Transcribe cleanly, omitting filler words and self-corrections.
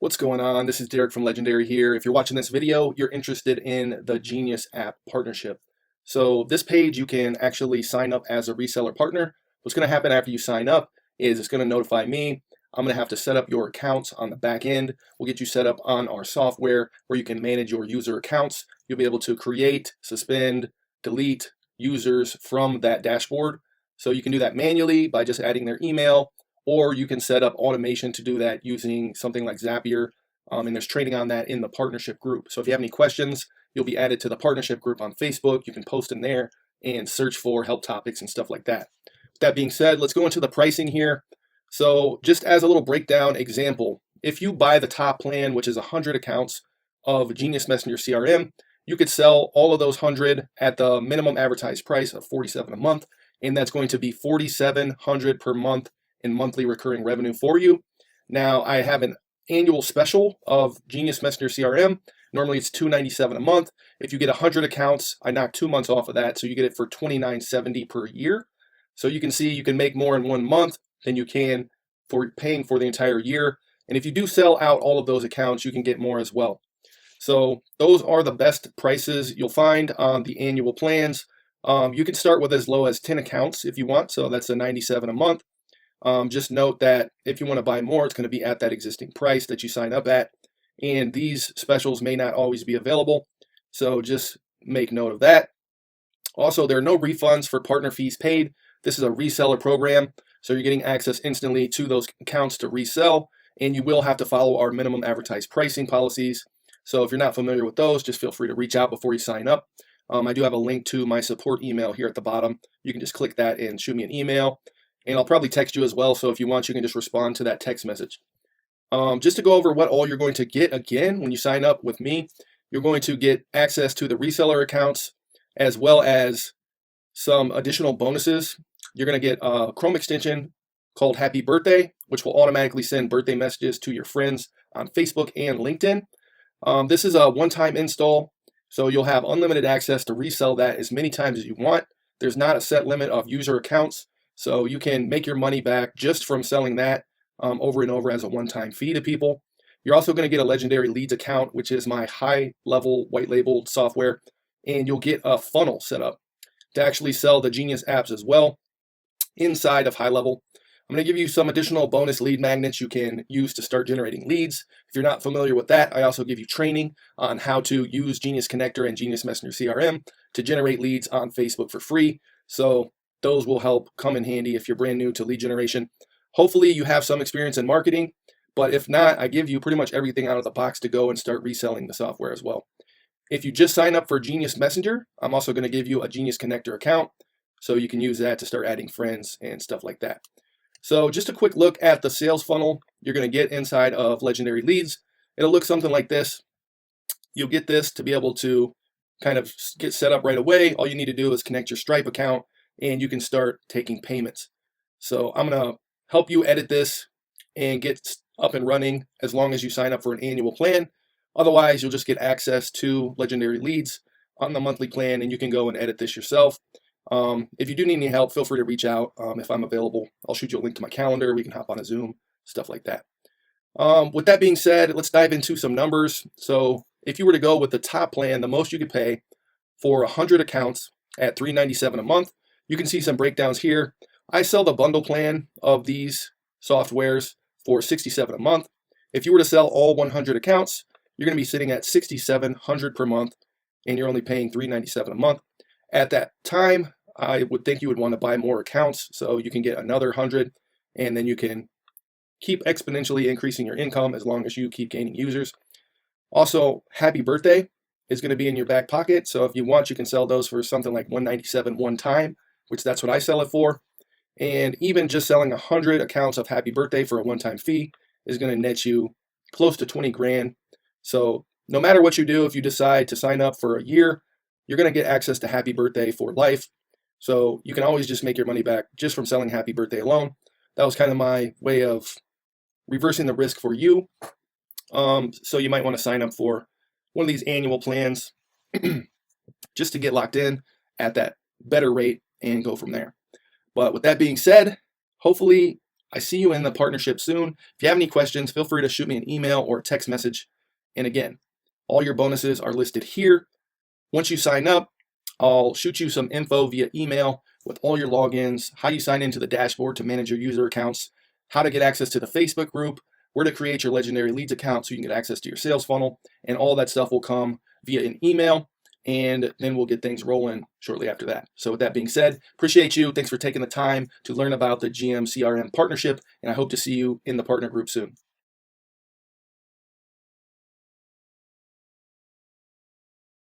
What's going on? This is Derek from Legendary here. If you're watching this video, you're interested in the Genius App Partnership. So this page, you can actually sign up as a reseller partner. What's going to happen after you sign up is it's going to notify me. I'm going to have to set up your accounts on the back end. We'll get you set up on our software where you can manage your user accounts. You'll be able to create, suspend, delete users from that dashboard. So you can do that manually by just adding their email, or you can set up automation to do that using something like Zapier, and there's training on that in the partnership group. So if you have any questions, you'll be added to the partnership group on Facebook. You can post in there and search for help topics and stuff like that. With that being said, let's go into the pricing here. So just as a little breakdown example, if you buy the top plan, which is 100 accounts of Genius Messenger CRM, you could sell all of those 100 at the minimum advertised price of $47 a month, and that's going to be $4,700 per month in monthly recurring revenue for you. Now, I have an annual special of Genius Messenger CRM. Normally it's $297 a month. If you get 100 accounts, I knock 2 months off of that, so you get it for $29.70 per year. So you can see you can make more in 1 month than you can for paying for the entire year. And if you do sell out all of those accounts, you can get more as well. So those are the best prices you'll find on the annual plans. You can start with as low as 10 accounts if you want, so that's a $97 a month. Just note that if you want to buy more, it's going to be at that existing price that you sign up at, and these specials may not always be available, so just make note of that. Also, there are no refunds for partner fees paid. This is a reseller program, so you're getting access instantly to those accounts to resell, and you will have to follow our minimum advertised pricing policies. So if you're not familiar with those, just feel free to reach out before you sign up. I do have a link to my support email here at the bottom. You can just click that and shoot me an email. And I'll probably text you as well, so if you want, you can just respond to that text message. Just to go over what all you're going to get again when you sign up with me, you're going to get access to the reseller accounts as well as some additional bonuses. You're going to get a Chrome extension called Happy Birthday, which will automatically send birthday messages to your friends on Facebook and LinkedIn. This is a one-time install, so you'll have unlimited access to resell that as many times as you want. There's not a set limit of user accounts, so you can make your money back just from selling that over and over as a one-time fee to people. You're also going to get a Legendary Leads account, which is my high-level white-labeled software, and you'll get a funnel set up to actually sell the Genius apps as well inside of High Level. I'm going to give you some additional bonus lead magnets you can use to start generating leads. If you're not familiar with that, I also give you training on how to use Genius Connector and Genius Messenger CRM to generate leads on Facebook for free. So those will help come in handy if you're brand new to lead generation. Hopefully you have some experience in marketing, but if not, I give you pretty much everything out of the box to go and start reselling the software as well. If you just sign up for Genius Messenger, I'm also going to give you a Genius Connector account, so you can use that to start adding friends and stuff like that. So just a quick look at the sales funnel you're going to get inside of Legendary Leads. It'll look something like this. You'll get this to be able to kind of get set up right away. All you need to do is connect your Stripe account, and you can start taking payments. So I'm going to help you edit this and get up and running as long as you sign up for an annual plan. Otherwise, you'll just get access to Legendary Leads on the monthly plan, and you can go and edit this yourself. If you do need any help, feel free to reach out. If I'm available, I'll shoot you a link to my calendar. We can hop on a Zoom, stuff like that. With that being said, let's dive into some numbers. So if you were to go with the top plan, the most you could pay for 100 accounts at $397 a month. You can see some breakdowns here. I sell the bundle plan of these softwares for $67 a month. If you were to sell all 100 accounts, you're going to be sitting at $6,700 per month, and you're only paying $397 a month. At that time, I would think you would want to buy more accounts so you can get another 100, and then you can keep exponentially increasing your income as long as you keep gaining users. Also, Happy Birthday is going to be in your back pocket, so if you want, you can sell those for something like $197 one time, which that's what I sell it for. And even just selling 100 accounts of Happy Birthday for a one-time fee is going to net you close to 20 grand. So no matter what you do, if you decide to sign up for a year, you're going to get access to Happy Birthday for life. So you can always just make your money back just from selling Happy Birthday alone. That was kind of my way of reversing the risk for you. So you might want to sign up for one of these annual plans just to get locked in at that better rate and go from there. But with that being said, hopefully I see you in the partnership soon. If you have any questions, feel free to shoot me an email or a text message. And again, all your bonuses are listed here. Once you sign up, I'll shoot you some info via email with all your logins, how you sign into the dashboard to manage your user accounts, how to get access to the Facebook group, where to create your legendary leads account so you can get access to your sales funnel, and all that stuff will come via an email, and then we'll get things rolling shortly after that. So with that being said, appreciate you. Thanks for taking the time to learn about the GMCRM partnership, and I hope to see you in the partner group soon.